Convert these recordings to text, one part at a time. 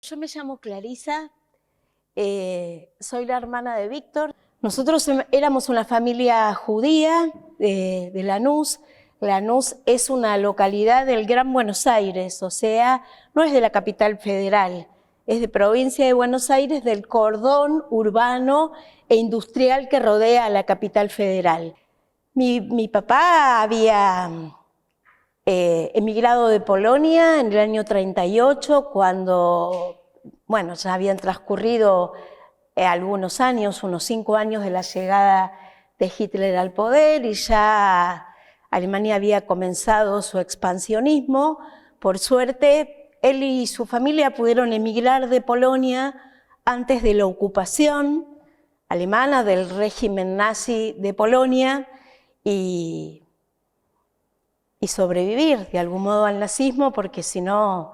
Yo me llamo Clarisa, soy la hermana de Víctor. Nosotros éramos una familia judía de Lanús. Lanús es una localidad del Gran Buenos Aires, o sea, no es de la capital federal, es de provincia de Buenos Aires, del cordón urbano e industrial que rodea a la capital federal. Mi papá había emigrado de Polonia en el año 38, cuando, bueno, ya habían transcurrido algunos años, unos 5 años de la llegada de Hitler al poder, y ya Alemania había comenzado su expansionismo. Por suerte, él y su familia pudieron emigrar de Polonia antes de la ocupación alemana del régimen nazi de Polonia y sobrevivir de algún modo al nazismo, porque si no,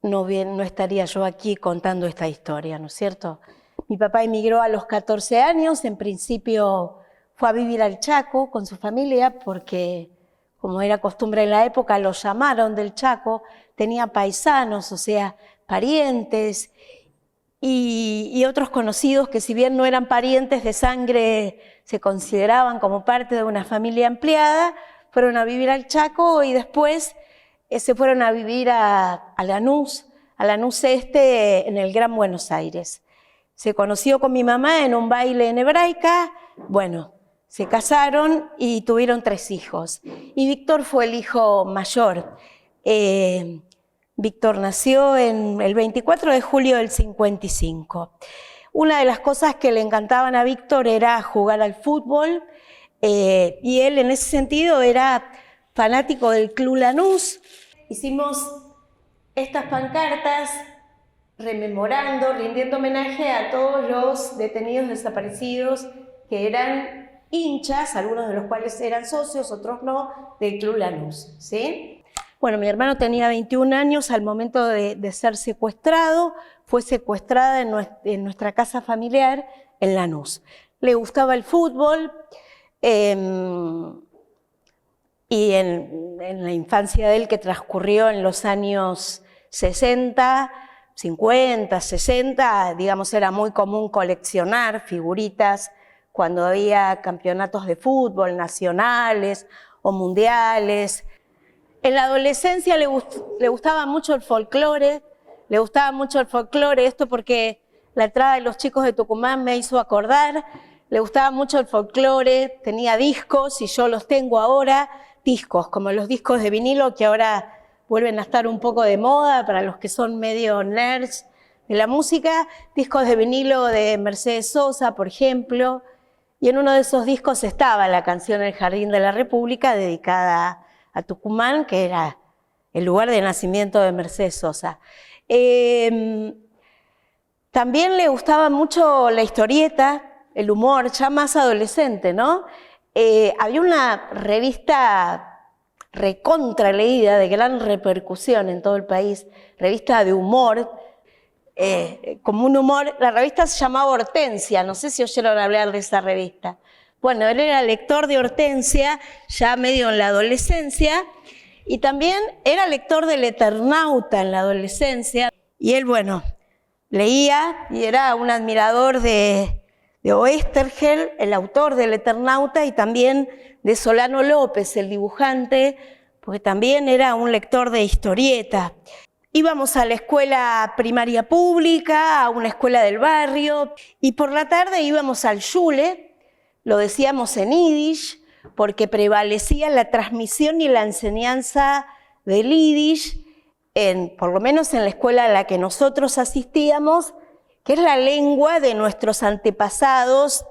no estaría yo aquí contando esta historia, ¿no es cierto? Mi papá emigró a los 14 años, en principio fue a vivir al Chaco con su familia, porque como era costumbre en la época, lo llamaron del Chaco, tenía paisanos, o sea, parientes, y otros conocidos que, si bien no eran parientes de sangre, se consideraban como parte de una familia ampliada. Fueron a vivir al Chaco y después se fueron a vivir a Lanús Este, en el Gran Buenos Aires. Se conoció con mi mamá en un baile en Hebraica, bueno, se casaron y tuvieron 3 hijos. Y Víctor fue el hijo mayor. Víctor nació el 24 de julio del 55. Una de las cosas que le encantaban a Víctor era jugar al fútbol, y él en ese sentido era fanático del Club Lanús. Hicimos estas pancartas rememorando, rindiendo homenaje a todos los detenidos desaparecidos que eran hinchas, algunos de los cuales eran socios, otros no, del Club Lanús, ¿sí? Bueno, mi hermano tenía 21 años al momento de ser secuestrado. Fue secuestrada en nuestra casa familiar en Lanús. Le gustaba el fútbol, y en la infancia de él, que transcurrió en los años 60, 50, 60, digamos, era muy común coleccionar figuritas cuando había campeonatos de fútbol nacionales o mundiales. En la adolescencia le gustaba mucho el folclore, esto porque la entrada de los chicos de Tucumán me hizo acordar. Le gustaba mucho el folclore, tenía discos, y yo los tengo ahora, discos, como los discos de vinilo que ahora vuelven a estar un poco de moda para los que son medio nerds de la música, discos de vinilo de Mercedes Sosa, por ejemplo, y en uno de esos discos estaba la canción El Jardín de la República, dedicada a Tucumán, que era el lugar de nacimiento de Mercedes Sosa. También le gustaba mucho la historieta, el humor, ya más adolescente, ¿no? Había una revista recontra leída, de gran repercusión en todo el país, revista de humor, como un humor. La revista se llamaba Hortensia, no sé si oyeron hablar de esa revista. Bueno, él era lector de Hortensia, ya medio en la adolescencia, y también era lector del Eternauta en la adolescencia, y él, bueno, leía y era un admirador de Oesterheld, el autor del Eternauta, y también de Solano López, el dibujante, porque también era un lector de historieta. Íbamos a la escuela primaria pública, a una escuela del barrio, y por la tarde íbamos al Schule, lo decíamos en yiddish, porque prevalecía la transmisión y la enseñanza del yiddish, por lo menos en la escuela a la que nosotros asistíamos, que es la lengua de nuestros antepasados,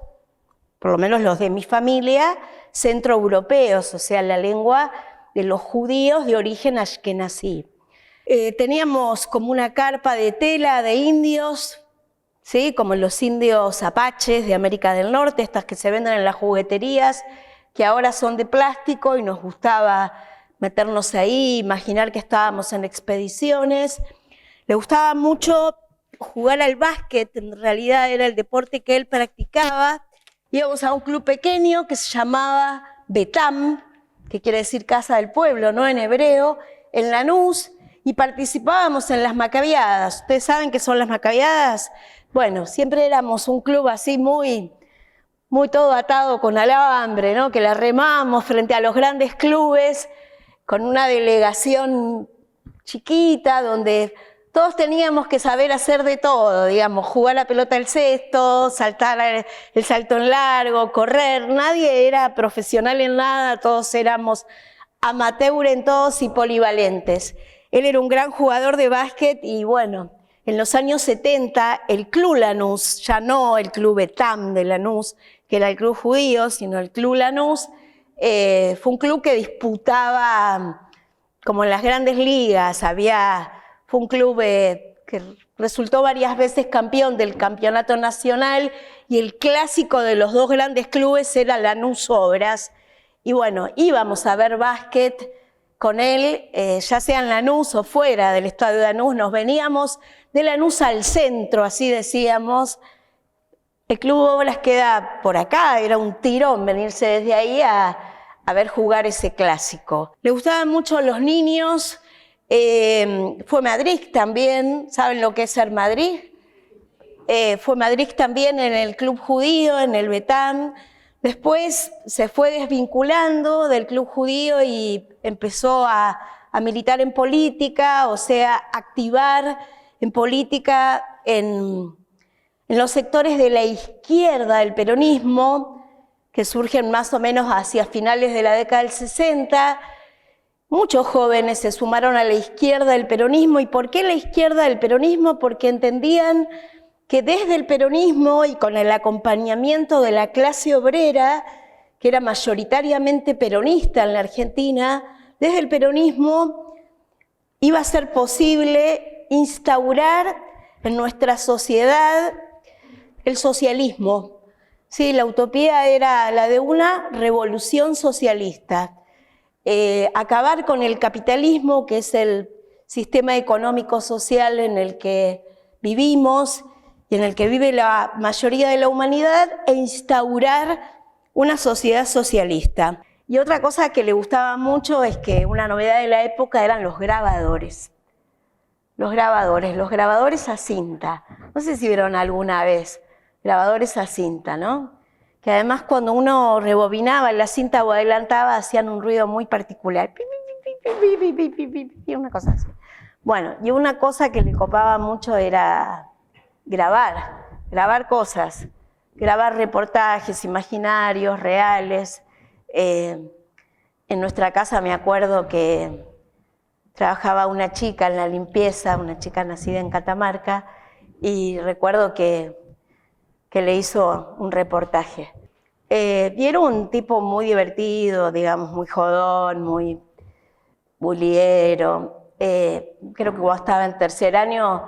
por lo menos los de mi familia, centroeuropeos, o sea, la lengua de los judíos de origen ashkenazí. Teníamos como una carpa de tela de indios, ¿sí? Como los indios apaches de América del Norte, estas que se venden en las jugueterías, que ahora son de plástico, y nos gustaba meternos ahí, imaginar que estábamos en expediciones. Le gustaba mucho jugar al básquet, en realidad era el deporte que él practicaba. Íbamos a un club pequeño que se llamaba Betam, que quiere decir Casa del Pueblo, ¿no?, en hebreo, en Lanús, y participábamos en las macabiadas. ¿Ustedes saben qué son las macabiadas? Bueno, siempre éramos un club así muy todo atado con alambre, ¿no? Que la remamos frente a los grandes clubes con una delegación chiquita donde todos teníamos que saber hacer de todo, digamos, jugar la pelota al cesto, saltar el salto en largo, correr. Nadie era profesional en nada, todos éramos amateur en todos y polivalentes. Él era un gran jugador de básquet y bueno, en los años 70 el Club Lanús, ya no el Club Betam de Lanús, que era el club judío, sino el Club Lanús, fue un club que disputaba como en las grandes ligas, fue un club que resultó varias veces campeón del campeonato nacional y el clásico de los dos grandes clubes era Lanús Obras. Y bueno, íbamos a ver básquet con él, ya sea en Lanús o fuera del estadio de Lanús, nos veníamos de Lanús al centro, así decíamos. El Club Obras queda por acá, era un tirón venirse desde ahí a ver jugar ese clásico. Le gustaban mucho los niños, fue Madrid también, ¿saben lo que es ser Madrid? Fue Madrid también en el Club Judío, en el Betam. Después se fue desvinculando del Club Judío y empezó a militar en política, o sea, activar en política en los sectores de la izquierda del peronismo, que surgen más o menos hacia finales de la década del 60. Muchos jóvenes se sumaron a la izquierda del peronismo. ¿Y por qué la izquierda del peronismo? Porque entendían que desde el peronismo y con el acompañamiento de la clase obrera, que era mayoritariamente peronista en la Argentina, desde el peronismo iba a ser posible instaurar en nuestra sociedad el socialismo. Sí, la utopía era la de una revolución socialista. Acabar con el capitalismo, que es el sistema económico-social en el que vivimos y en el que vive la mayoría de la humanidad, e instaurar una sociedad socialista. Y otra cosa que le gustaba mucho es que una novedad de la época eran los grabadores. Los grabadores a cinta. No sé si vieron alguna vez grabadores a cinta, ¿no? Que además cuando uno rebobinaba la cinta o adelantaba, hacían un ruido muy particular. Una cosa así. Bueno, y una cosa que le copaba mucho era grabar cosas, grabar reportajes imaginarios, reales. En nuestra casa me acuerdo que trabajaba una chica en la limpieza, una chica nacida en Catamarca, y recuerdo que le hizo un reportaje. Y era un tipo muy divertido, digamos, muy jodón, muy buliero. Creo que cuando estaba en tercer año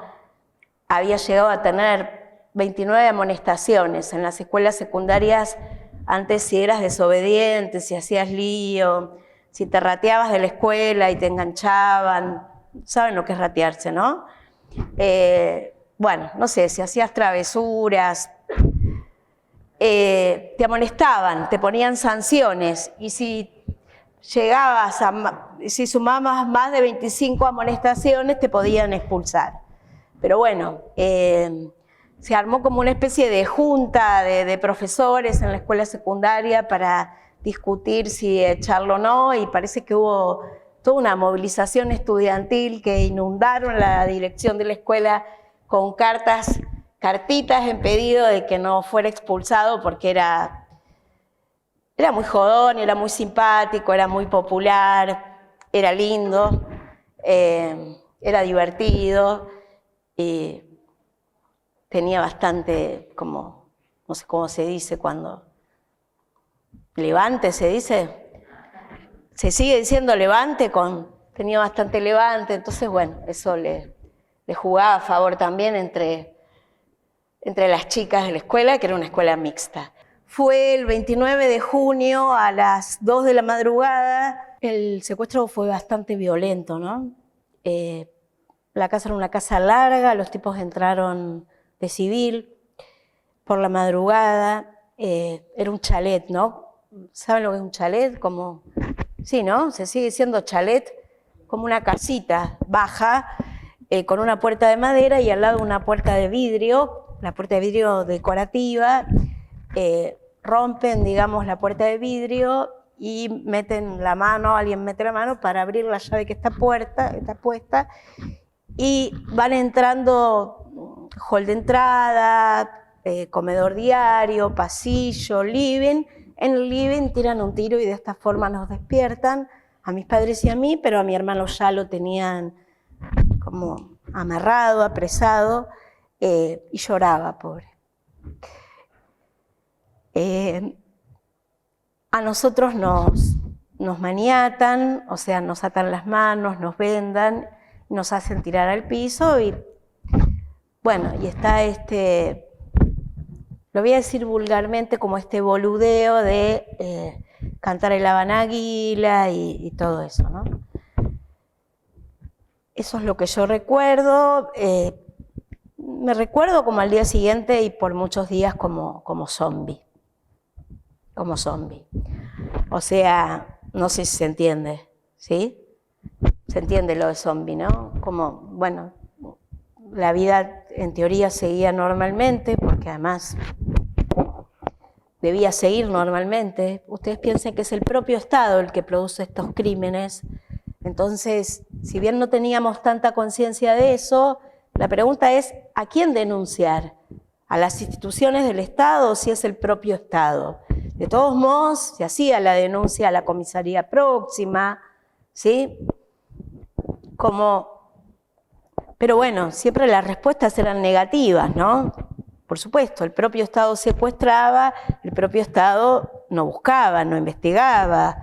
había llegado a tener 29 amonestaciones. En las escuelas secundarias, antes si eras desobediente, si hacías lío, si te rateabas de la escuela y te enganchaban, saben lo que es ratearse, ¿no? Bueno, no sé, si hacías travesuras, te amonestaban, te ponían sanciones, y si si sumabas más de 25 amonestaciones, te podían expulsar. Pero bueno, se armó como una especie de junta de profesores en la escuela secundaria para discutir si echarlo o no, y parece que hubo toda una movilización estudiantil que inundaron la dirección de la escuela con cartitas en pedido de que no fuera expulsado porque era muy jodón, era muy simpático, era muy popular, era lindo, era divertido y tenía bastante, como, no sé cómo se dice cuando, levante se dice, se sigue diciendo levante, tenía bastante levante, entonces bueno, eso le jugaba a favor también entre las chicas de la escuela, que era una escuela mixta. Fue el 29 de junio a las 2 de la madrugada. El secuestro fue bastante violento, ¿no? La casa era una casa larga, los tipos entraron de civil por la madrugada. Era un chalet, ¿no? ¿Saben lo que es un chalet? Sí, ¿no? Se sigue diciendo chalet. como una casita baja, con una puerta de madera y al lado una puerta de vidrio, la puerta de vidrio decorativa. Rompen, digamos, la puerta de vidrio y meten la mano, alguien mete la mano para abrir la llave que está puesta, y van entrando hall de entrada, comedor diario, pasillo, living. En el living tiran un tiro y de esta forma nos despiertan, a mis padres y a mí, pero a mi hermano ya lo tenían como amarrado, apresado, y lloraba, pobre. A nosotros nos maniatan, o sea, nos atan las manos, nos vendan, nos hacen tirar al piso y, bueno, y está lo voy a decir vulgarmente, como este boludeo de cantar el Habanaguila y todo eso, ¿no? Eso es lo que yo recuerdo. Me recuerdo como al día siguiente y por muchos días como zombie. Como zombie. O sea, no sé si se entiende, ¿sí? Se entiende lo de zombie, ¿no? Como, bueno, la vida en teoría seguía normalmente, porque además debía seguir normalmente. Ustedes piensen que es el propio Estado el que produce estos crímenes. Entonces, si bien no teníamos tanta conciencia de eso, la pregunta es, ¿a quién denunciar? ¿A las instituciones del Estado o si es el propio Estado? De todos modos, se hacía la denuncia a la comisaría próxima, ¿sí? Pero bueno, siempre las respuestas eran negativas, ¿no? Por supuesto, el propio Estado secuestraba, el propio Estado no buscaba, no investigaba,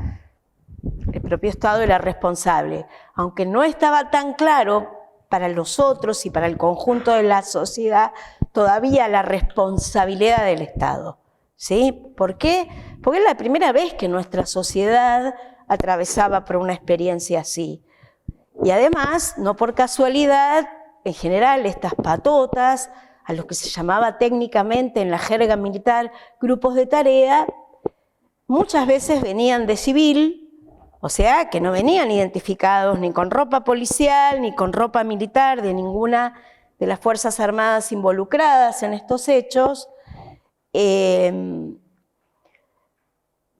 el propio Estado era responsable. Aunque no estaba tan claro para los otros y para el conjunto de la sociedad, todavía la responsabilidad del Estado. ¿Sí? ¿Por qué? Porque es la primera vez que nuestra sociedad atravesaba por una experiencia así. Y además, no por casualidad, en general estas patotas, a los que se llamaba técnicamente en la jerga militar grupos de tarea, muchas veces venían de civil, o sea, que no venían identificados ni con ropa policial, ni con ropa militar de ninguna de las Fuerzas Armadas involucradas en estos hechos.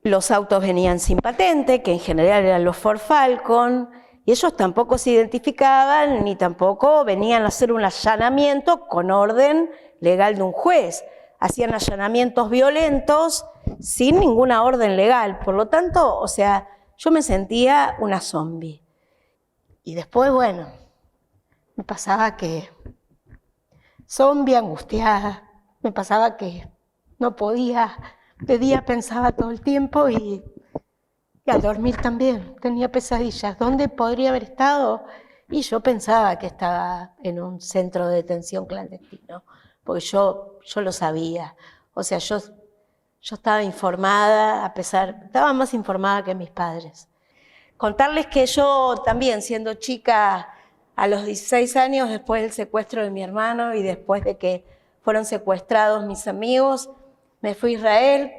Los autos venían sin patente, que en general eran los Ford Falcon, y ellos tampoco se identificaban, ni tampoco venían a hacer un allanamiento con orden legal de un juez. Hacían allanamientos violentos sin ninguna orden legal. Por lo tanto, o sea, yo me sentía una zombie. Y después, bueno, me pasaba que zombie, angustiada, me pasaba que no podía, de día pensaba todo el tiempo y al dormir también tenía pesadillas. ¿Dónde podría haber estado? Y yo pensaba que estaba en un centro de detención clandestino, porque yo lo sabía. O sea, yo estaba informada, estaba más informada que mis padres. Contarles que yo también, siendo chica, a los 16 años, después del secuestro de mi hermano y después de que fueron secuestrados mis amigos, me fui a Israel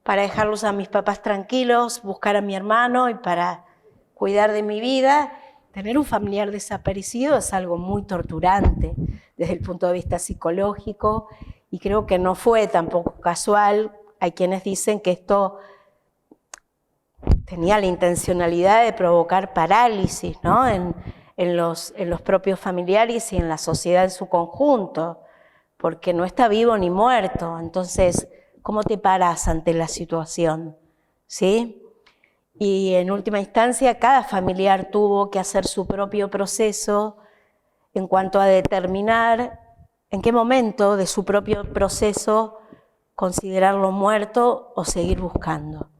para dejarlos a mis papás tranquilos, buscar a mi hermano y para cuidar de mi vida. Tener un familiar desaparecido es algo muy torturante desde el punto de vista psicológico y creo que no fue tampoco casual. Hay quienes dicen que esto tenía la intencionalidad de provocar parálisis, ¿no? en los propios familiares y en la sociedad en su conjunto, porque no está vivo ni muerto. Entonces, ¿cómo te parás ante la situación? ¿Sí? Y en última instancia, cada familiar tuvo que hacer su propio proceso en cuanto a determinar en qué momento de su propio proceso considerarlo muerto o seguir buscando.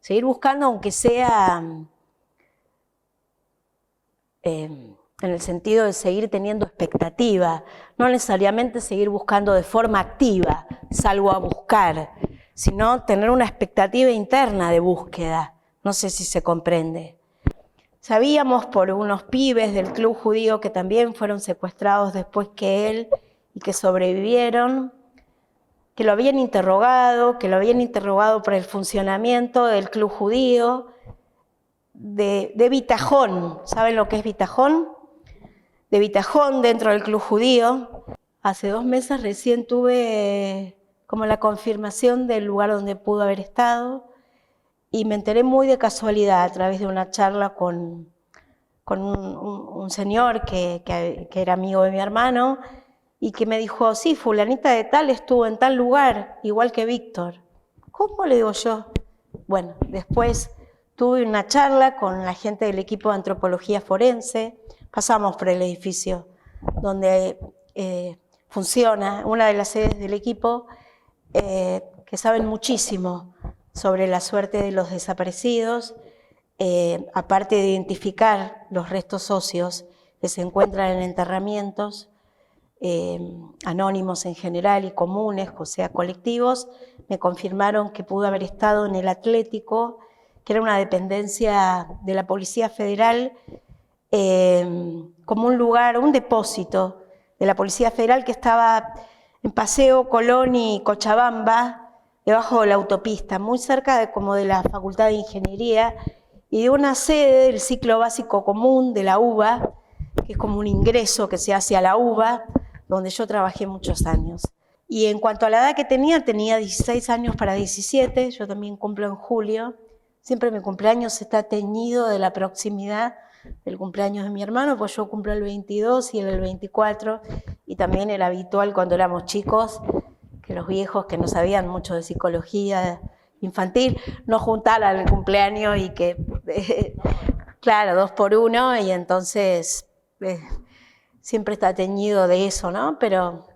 Seguir buscando, aunque sea en el sentido de seguir teniendo expectativa, no necesariamente seguir buscando de forma activa, salgo a buscar, sino tener una expectativa interna de búsqueda. No sé si se comprende. Sabíamos por unos pibes del club judío que también fueron secuestrados después que él y que sobrevivieron, que lo habían interrogado por el funcionamiento del club judío, de Vitajón. ¿Saben lo que es Vitajón? De Vitajón, dentro del Club Judío. Hace 2 meses recién tuve como la confirmación del lugar donde pudo haber estado y me enteré muy de casualidad a través de una charla con un señor que era amigo de mi hermano y que me dijo, sí, fulanita de tal estuvo en tal lugar, igual que Víctor. ¿Cómo? Le digo yo. Bueno, después tuve una charla con la gente del equipo de antropología forense, pasamos por el edificio donde funciona una de las sedes del equipo, que saben muchísimo sobre la suerte de los desaparecidos, aparte de identificar los restos óseos que se encuentran en enterramientos, anónimos en general y comunes, o sea, colectivos, me confirmaron que pudo haber estado en el Atlético, que era una dependencia de la Policía Federal, como un lugar, un depósito de la Policía Federal que estaba en Paseo Colón y Cochabamba, debajo de la autopista, muy cerca como de la Facultad de Ingeniería y de una sede del ciclo básico común de la UBA, que es como un ingreso que se hace a la UBA, donde yo trabajé muchos años. Y en cuanto a la edad que tenía 16 años para 17, yo también cumplo en julio. Siempre mi cumpleaños está teñido de la proximidad del cumpleaños de mi hermano, pues yo cumplo el 22 y él el 24, y también era habitual cuando éramos chicos que los viejos que no sabían mucho de psicología infantil nos juntaran el cumpleaños y que, claro, 2 por 1, y entonces siempre está teñido de eso, ¿no? Pero,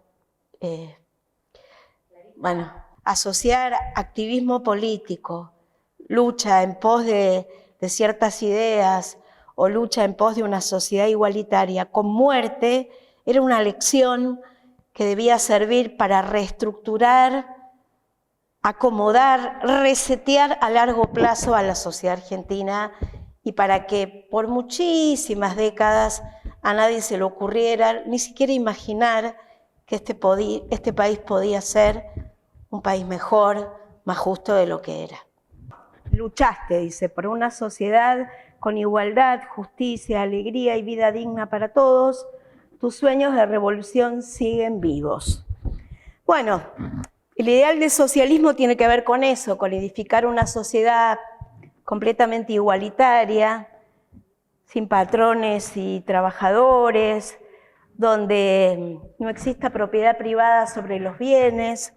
bueno, asociar activismo político, lucha en pos de ciertas ideas o lucha en pos de una sociedad igualitaria con muerte, era una lección que debía servir para reestructurar, acomodar, resetear a largo plazo a la sociedad argentina y para que por muchísimas décadas a nadie se le ocurriera ni siquiera imaginar que este país podía ser un país mejor, más justo de lo que era. Luchaste, dice, por una sociedad con igualdad, justicia, alegría y vida digna para todos. Tus sueños de revolución siguen vivos. Bueno, el ideal del socialismo tiene que ver con eso, con edificar una sociedad completamente igualitaria, sin patrones y trabajadores, donde no exista propiedad privada sobre los bienes,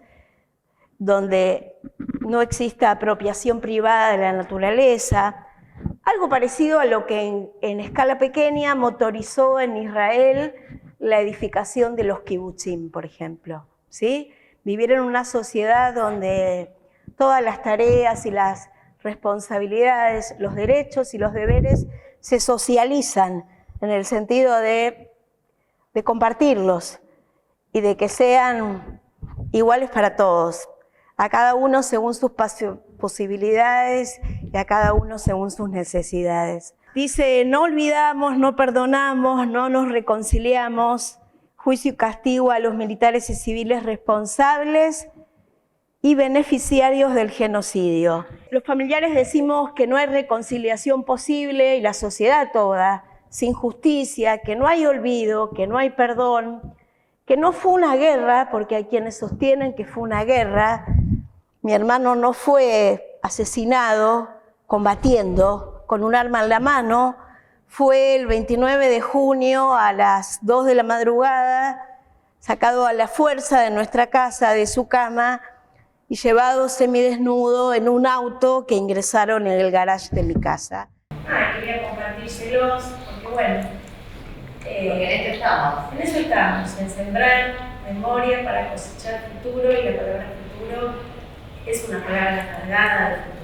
donde no exista apropiación privada de la naturaleza, algo parecido a lo que en escala pequeña motorizó en Israel la edificación de los kibutzim, por ejemplo, ¿sí? Vivir en una sociedad donde todas las tareas y las responsabilidades, los derechos y los deberes se socializan en el sentido de compartirlos y de que sean iguales para todos, a cada uno según sus posibilidades y a cada uno según sus necesidades. Dice, no olvidamos, no perdonamos, no nos reconciliamos, juicio y castigo a los militares y civiles responsables y beneficiarios del genocidio. Los familiares decimos que no hay reconciliación posible y la sociedad toda, sin justicia, que no hay olvido, que no hay perdón, que no fue una guerra, porque hay quienes sostienen que fue una guerra. Mi hermano no fue asesinado combatiendo con un arma en la mano, fue el 29 de junio a las 2 de la madrugada, sacado a la fuerza de nuestra casa, de su cama, y llevado semidesnudo en un auto que ingresaron en el garage de mi casa. Quería compartírselos, porque bueno, en eso estamos, en sembrar memoria para cosechar futuro, y la palabra futuro es una palabra cargada de futuro.